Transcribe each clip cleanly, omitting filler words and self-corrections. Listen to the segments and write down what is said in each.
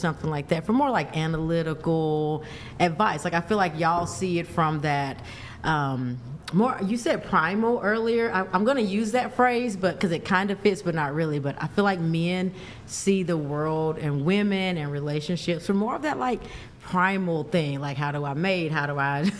something like that, for more like analytical advice. Like I feel like y'all see it from that more, you said primal earlier. I'm going to use that phrase, but because it kind of fits, but not really. But I feel like men see the world and women and relationships for more of that like primal thing, like how do I mate, how do I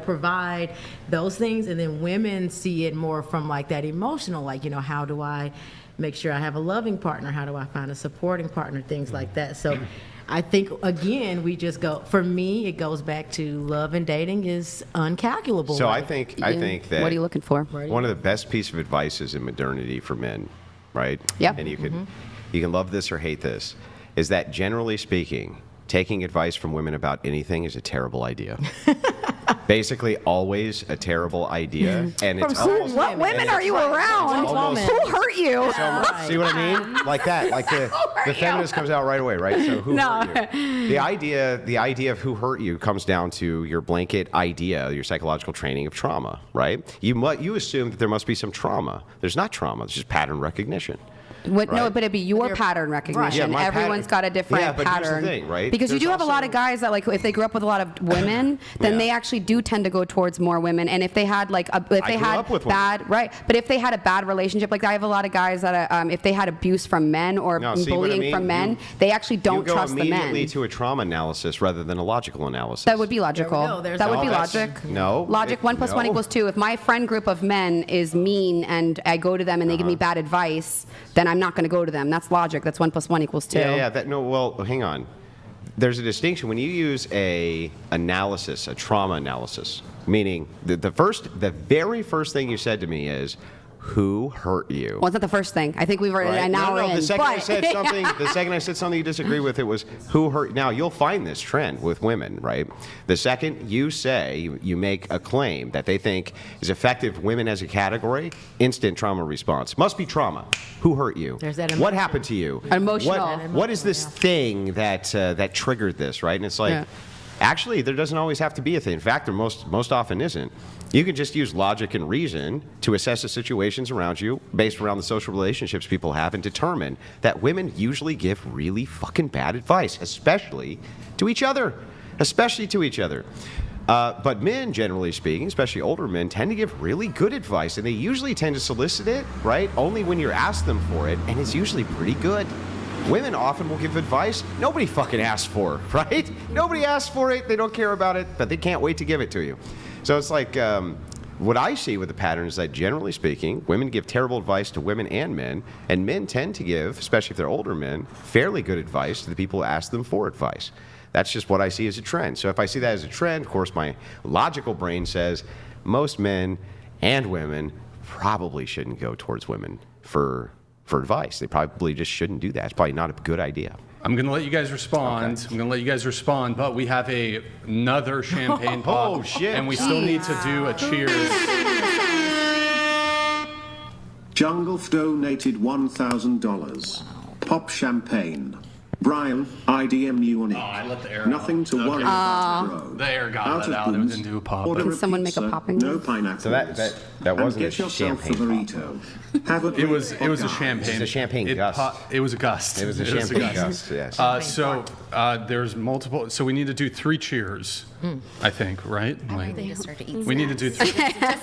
provide those things, and then women see it more from like that emotional, like how do I make sure I have a loving partner, how do I find a supporting partner, things like that. So I think again we just go, for me it goes back to love and dating is uncalculable. So I think that what are you looking for? One of the best piece of advice is in modernity for men, right? Yep. And you can love this or hate this, is that generally speaking, taking advice from women about anything is a terrible idea. Basically, always a terrible idea. And it's almost, what women are you around? Who hurt you? See what I mean? Like that. Like the feminist comes out right away, right? So who hurt you? The idea of who hurt you comes down to your blanket idea, your psychological training of trauma, right? You assume that there must be some trauma. There's not trauma. It's just pattern recognition. Right. No, but it'd be your pattern recognition. Right. Yeah, everyone's got a different but pattern. Here's the thing, right? Because you do have a lot of guys that, like, if they grew up with a lot of women, then they actually do tend to go towards more women. And if they had like but if they had a bad relationship, like I have a lot of guys that if they had abuse from men or bullying from men, they actually don't trust the men. You go immediately to a trauma analysis rather than a logical analysis. That would be logical. That would be logic. No. Logic. 1 + 1 = 2. If my friend group of men is mean and I go to them and they give me bad advice, then I'm not going to go to them. That's logic. That's 1 + 1 = 2. Well, hang on. There's a distinction when you use a trauma analysis, meaning the very first thing you said to me is, who hurt you? Well, it's not the first thing. I think we've already an hour in. The second I said something you disagree with, it was who hurt. Now you'll find this trend with women, right? The second you say you make a claim that they think is effective, women as a category, instant trauma response. Must be trauma. Who hurt you? There's that what happened to you? Emotional. What is this thing that triggered this, right? And it's like, actually, there doesn't always have to be a thing. In fact, there most often isn't. You can just use logic and reason to assess the situations around you based around the social relationships people have and determine that women usually give really fucking bad advice, especially to each other. But men, generally speaking, especially older men, tend to give really good advice, and they usually tend to solicit it, right, only when you're asked them for it, and it's usually pretty good. Women often will give advice nobody fucking asked for, right? Nobody asked for it, they don't care about it, but they can't wait to give it to you. So it's like, what I see with the pattern is that generally speaking, women give terrible advice to women and men tend to give, especially if they're older men, fairly good advice to the people who ask them for advice. That's just what I see as a trend. So if I see that as a trend, of course, my logical brain says most men and women probably shouldn't go towards women for advice. They probably just shouldn't do that. It's probably not a good idea. I'm going to let you guys respond. But we have another champagne pop. Oh, shit. And we still need to do a cheers. Jungleff donated $1,000. Pop champagne. Brian, IDM you on it. I let the air Nothing out. to worry about, bro. The air got let out. It didn't do a pop. Order Can a someone make a pizza, popping no noise? pineapples. So that wasn't and get a yourself a champagne burrito. Have a It was a Agave. champagne. It's a champagne gust. It was a gust. It was a champagne gust, yes. There's multiple. So we need to do 3 cheers, I think, right? I think to start to eat. We need to do 3.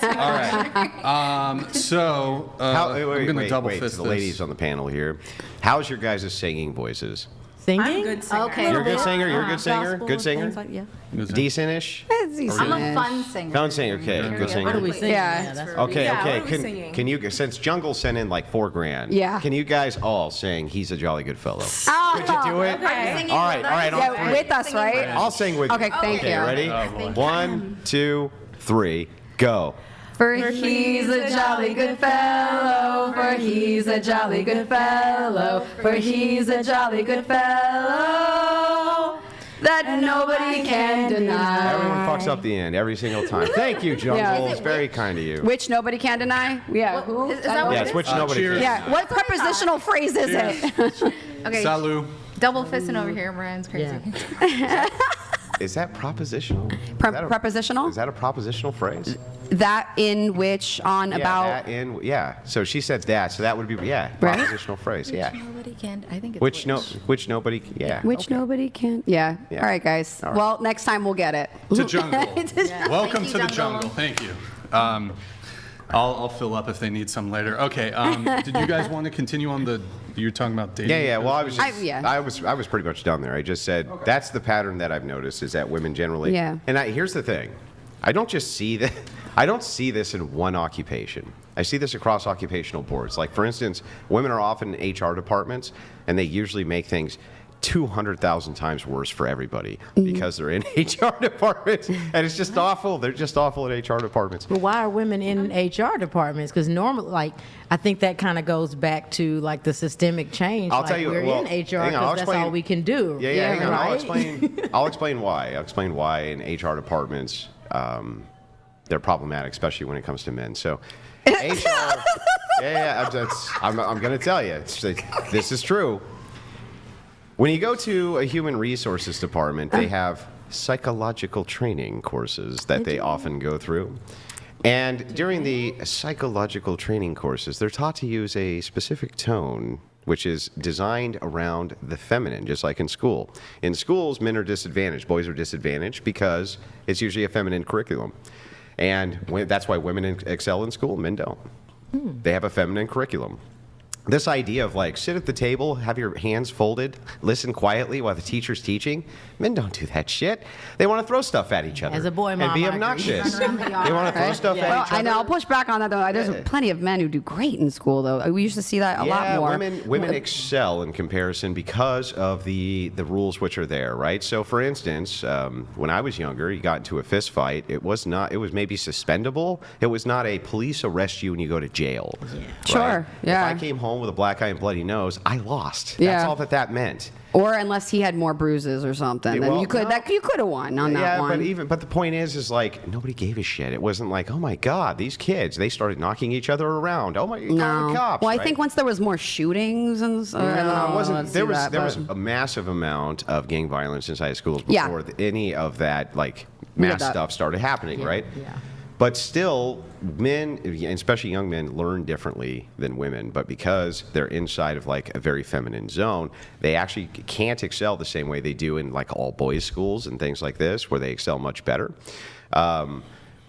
All right. I'm going to double fist the this. ladies on the panel here. How's your guys' singing voices? Singing? I'm a good singer. Okay. You're a good singer? You're a good singer? Gospel, Good singer? things like- yeah. Decent-ish? I'm a fun singer. Fun singer, okay. Good singer. What do we sing? Yeah. That's Okay, Yeah, okay. what are we singing? Can you, since Jungle sent in like $4,000, Yeah. can you guys all sing "He's a Jolly Good Fellow"? Oh, Could you do it? Okay. All right. yeah, with us, right? I'll sing with you. Okay, thank you. Ready? boy. 1, 2, 3, go. For he's a jolly good fellow, for he's a jolly good fellow, for he's a jolly good fellow that nobody can deny. Everyone fucks up the end every single time. Thank you, Jungle. Yeah. It's very kind of you. Which nobody can deny? Yeah. Who? Is that what Yes, it is? which nobody cheers. can. Yeah. What prepositional phrase is it? Okay. Salut. Double fisting over here. Brian's crazy. Is that propositional? Prepositional? Is that a propositional phrase? That, in, which, on, about. So she said that, so that would be Right? propositional phrase. Yeah. Nobody can. I think it's Which nobody. Yeah. Which nobody can. Yeah. Yeah. All right, guys. All right. Well, next time we'll get it. To jungle. Welcome Thank to you, the jungle. jungle. Thank you. I'll fill up if they need some later. Okay. Did you guys want to continue on the? You were talking about dating. Yeah. Well, I was I- I was pretty much done there. I just said that's the pattern that I've noticed is that women generally. Yeah. And here's the thing, I don't just see that. I don't see this in one occupation. I see this across occupational boards. Like, for instance, women are often in HR departments, and they usually make things 200,000 times worse for everybody because they're in HR departments, and it's just awful. They're just awful in HR departments. But why are women in HR departments? Because normally, like, I think that kind of goes back to like the systemic change. I'll like, tell you. we're Well, in HR hang on, I'll because that's explain- all we can do. Yeah, hang on. Right? I'll explain why. I'll explain why in HR departments they're problematic, especially when it comes to men. So, HR. I'm going to tell you. This is true. When you go to a human resources department, they have psychological training courses that they often go through. And during the psychological training courses, they're taught to use a specific tone which is designed around the feminine, just like in school. In schools, men are disadvantaged. Boys are disadvantaged because it's usually a feminine curriculum. And that's why women excel in school, men don't. They have a feminine curriculum. This idea of like sit at the table, have your hands folded, listen quietly while the teacher's teaching. Men don't do that shit. They want to throw stuff at each other. As a boy, and Mom, be I agree. obnoxious. Run around the yard. They want to throw stuff at Well, each other. I know. I'll push back on that though. There's plenty of men who do great in school though. We used to see that a lot more. Women excel in comparison because of the rules which are there, right? So, for instance, when I was younger, you got into a fist fight. It was maybe suspendable. It was not a police arrest you and you go to jail. Yeah. Right? Sure. Yeah. If I came home with a black eye and bloody nose, I lost. Yeah. That's all that meant. Or unless he had more bruises or something, then well, you could have won on that one. But the point is like nobody gave a shit. It wasn't like, oh my God, these kids, they started knocking each other around. Oh my, call the cops. Well, I right? think once there was more shootings and No, it wasn't. There was a massive amount of gang violence inside schools before any of that like mass stuff started happening, right? Yeah. But still, men, especially young men, learn differently than women. But because they're inside of like a very feminine zone, they actually can't excel the same way they do in like all boys schools and things like this, where they excel much better.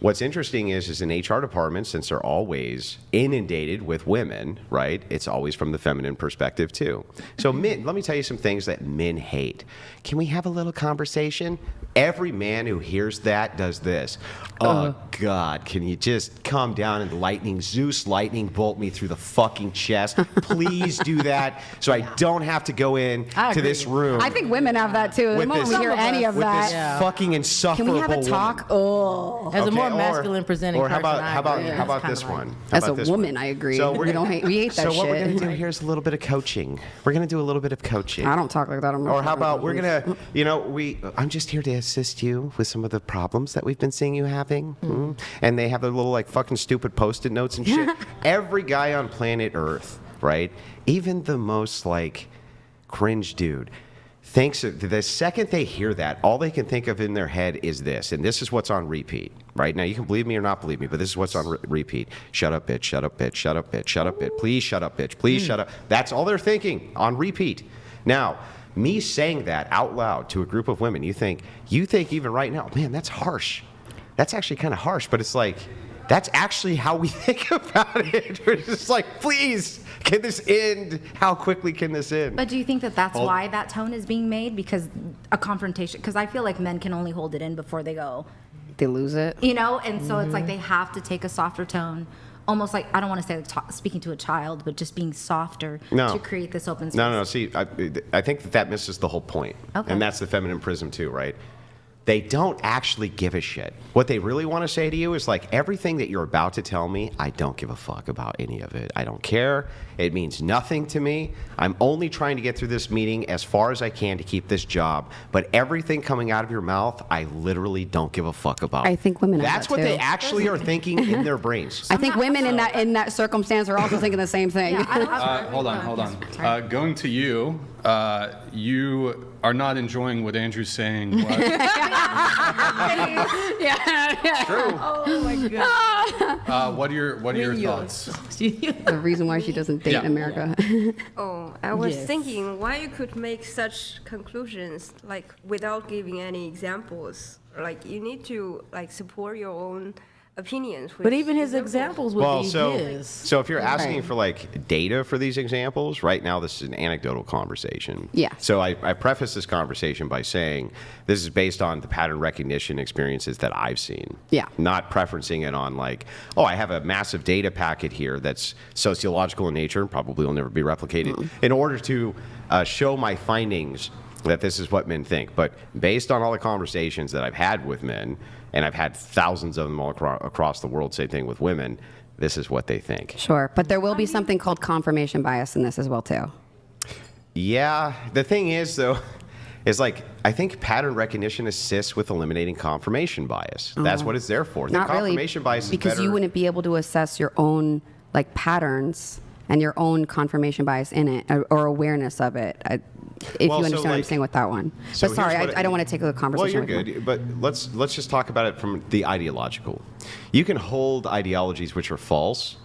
What's interesting is in HR departments, since they're always inundated with women, right? It's always from the feminine perspective too. So men, let me tell you some things that men hate. Can we have a little conversation? Every man who hears that does this. Oh God, can you just come down and Zeus lightning bolt me through the fucking chest? Please do that so I don't have to go in to this room. I think women have that too. The moment we hear any of with that, this fucking insufferable can we have a talk? woman. As a more masculine presenting or person, how about it's this kinda one? like- How As about a this woman, one? I agree. So We hate that so what we're shit. gonna do here's a little bit of coaching. We're gonna do a little bit of coaching. I don't talk like that. Or how about we're gonna, I'm just here to assist you with some of the problems that we've been seeing you having. And they have their little like fucking stupid Post-it notes and shit. Every guy on planet Earth, right? Even the most like cringe dude thinks the second they hear that, all they can think of in their head is this, and this is what's on repeat. Right now, you can believe me or not believe me, but this is what's on repeat. Shut up, bitch. Shut up, bitch. Shut up, bitch. Shut up, bitch. Please shut up, bitch. Please shut up. That's all they're thinking on repeat. Now, me saying that out loud to a group of women, you think even right now, man, that's harsh. That's actually kind of harsh, but it's like, that's actually how we think about it. We're just like, please, can this end? How quickly can this end? But do you think that that's why that tone is being made? Because a confrontation, because I feel like men can only hold it in before they go, they lose it? And so it's like they have to take a softer tone. Almost like, I don't want to say like speaking to a child, but just being softer to create this open space. No. See, I think that misses the whole point. Okay. And that's the feminine prism too, right? They don't actually give a shit. What they really want to say to you is like, everything that you're about to tell me, I don't give a fuck about any of it. I don't care. It means nothing to me. I'm only trying to get through this meeting as far as I can to keep this job. But everything coming out of your mouth, I literally don't give a fuck about. I think women have That's that what they too. actually are thinking in their brains. I think women in that circumstance are also thinking the same thing. Yeah, Hold on. Going to you, You are not enjoying what Andrew's saying. What? True. Oh my god. What are your thoughts? The reason why she doesn't date in America. Oh, I was Yes. thinking why you could make such conclusions like without giving any examples. Like you need to like support your own opinions. But even his examples would be his. So if you're asking Right. for like data for these examples, right now this is an anecdotal conversation. Yeah. So I preface this conversation by saying this is based on the pattern recognition experiences that I've seen. Yeah. Not preferencing it on like, oh, I have a massive data packet here that's sociological in nature and probably will never be replicated in order to show my findings that this is what men think. But based on all the conversations that I've had with men, and I've had thousands of them all across the world, same thing with women, this is what they think. Sure, but there will be something called confirmation bias in this as well too. Yeah, the thing is though, is like, I think pattern recognition assists with eliminating confirmation bias. That's what it's there for. The Not confirmation really, bias is because better. you wouldn't be able to assess your own like patterns and your own confirmation bias in it or awareness of it. If Well, you so, understand what I'm like- saying with that one. so But sorry, here's what I don't want to take the Well, conversation. you're with you. good, but let's just talk about it from the ideological. You can hold ideologies which are false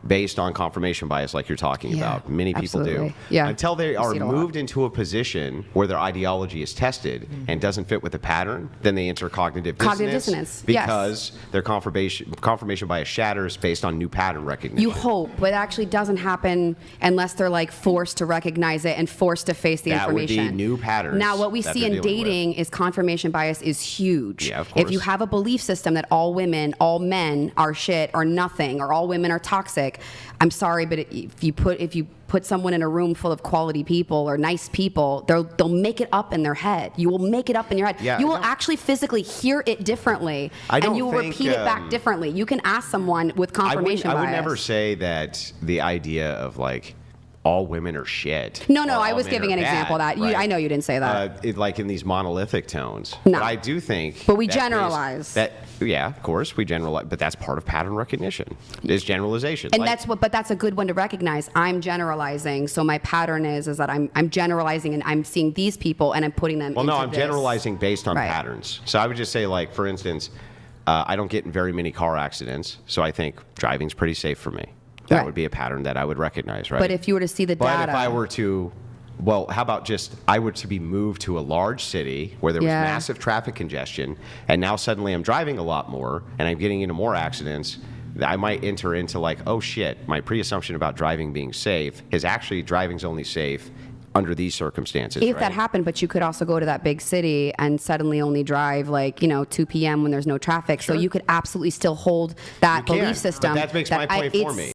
based on confirmation bias like you're talking Yeah, about. Many people do. absolutely. Yeah, Until they I are see it a lot. moved into a position where their ideology is tested and doesn't fit with the pattern, then they enter cognitive dissonance, yes. because their confirmation bias shatters based on new pattern recognition. You hope, but it actually doesn't happen unless they're like forced to recognize it and forced to face the That would be information. new patterns Now, what we that see they're in dealing with. dating is confirmation bias is huge. Yeah, of If you course. have a belief system that all women, all men are shit or nothing, or all women are toxic, I'm sorry, but if you put someone in a room full of quality people or nice people, they'll make it up in their head. You will make it up in your head. Yeah, you will no. actually physically hear it differently, I and don't you will think, repeat it back differently. You can ask someone with confirmation I bias. would never say that the idea of like all women are shit. No, or I all was men giving are an example of bad, that. I know you didn't say that. Like in these monolithic tones. No. But I do think. But we that generalize. Yeah, of course we generalize, but that's part of pattern recognition. Is generalization. And Like, but that's a good one to recognize. I'm generalizing, so my pattern is that I'm generalizing and I'm seeing these people and I'm putting them. Well, no, into I'm this. generalizing based on Right. patterns. So I would just say, like, for instance, I don't get in very many car accidents, so I think driving's pretty safe for me. That Right. would be a pattern that I would recognize, right? But if you were to see the But data, if I were to, well, how about just I were to be moved to a large city where there was Yeah. massive traffic congestion, and now suddenly I'm driving a lot more and I'm getting into more accidents, I might enter into like, oh shit, my pre-assumption about driving being safe is actually driving's only safe under these circumstances. if right? that happened, but you could also go to that big city and suddenly only drive like 2 p.m. when there's no traffic. So Sure. you could absolutely still hold that You can, belief system. but that makes my point for it's- me.